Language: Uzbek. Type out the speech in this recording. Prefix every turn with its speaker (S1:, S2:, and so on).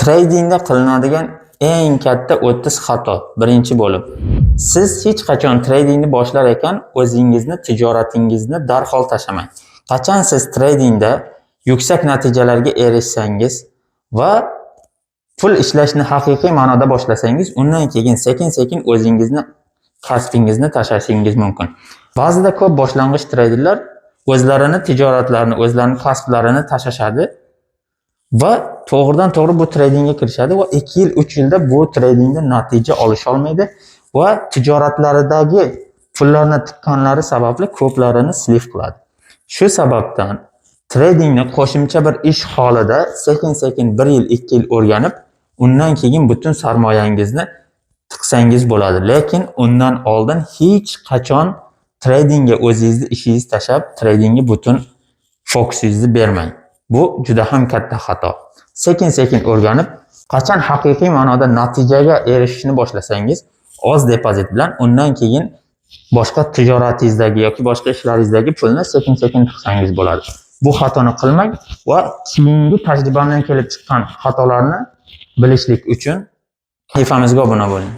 S1: Tradingda qilinadigan eng katta 30 xato. Birinchi bo'lib, siz hech qachon tradingni boshlar ekan o'zingizni, tijoratingizni darhol tashlamang. Qachon siz tradingda yuksak natijalarga erishsangiz va pul ishlashni haqiqiy ma'noda boshlasangiz, undan keyin sekin-sekin o'zingizni, kasbingizni tashlashingiz mumkin. Ba'zida ko'p boshlang'ich treyderlar o'zlarini tijoratlarini, o'zlarining kasblarini tashlashadi va to'g'ridan-to'g'ri bu tradingga kirishadi va 2 yil, 3 yilda bu tradingda natija olisha olmaydi va tijoratlaridagi pullarni tiqqanlari sababli ko'plarini slif qiladi. Shu sababdan tradingni qo'shimcha bir ish holida sekin-sekin 1 yil, 2 yil o'rganib, undan keyin butun sarmoyangizni tiqsangiz bo'ladi. Lekin undan oldin hech qachon tradingga o'zingizni ishingizni tashlab, tradingga butun fokusingizni bermang. Bu juda ham katta xato. Sekin-sekin o'rganib, qachon haqiqiy ma'noda natijaga erishishni boshlasangiz, oz depozit bilan undan keyin boshqa tijoratingizdagi yoki boshqa ishlaringizdagi pulni sekin-sekin tiqsangiz bo'ladi. Bu xatoni qilmang va keyingi tajribadan kelib chiqqan xatolarni bilishlik uchun kanalga obuna bo'ling.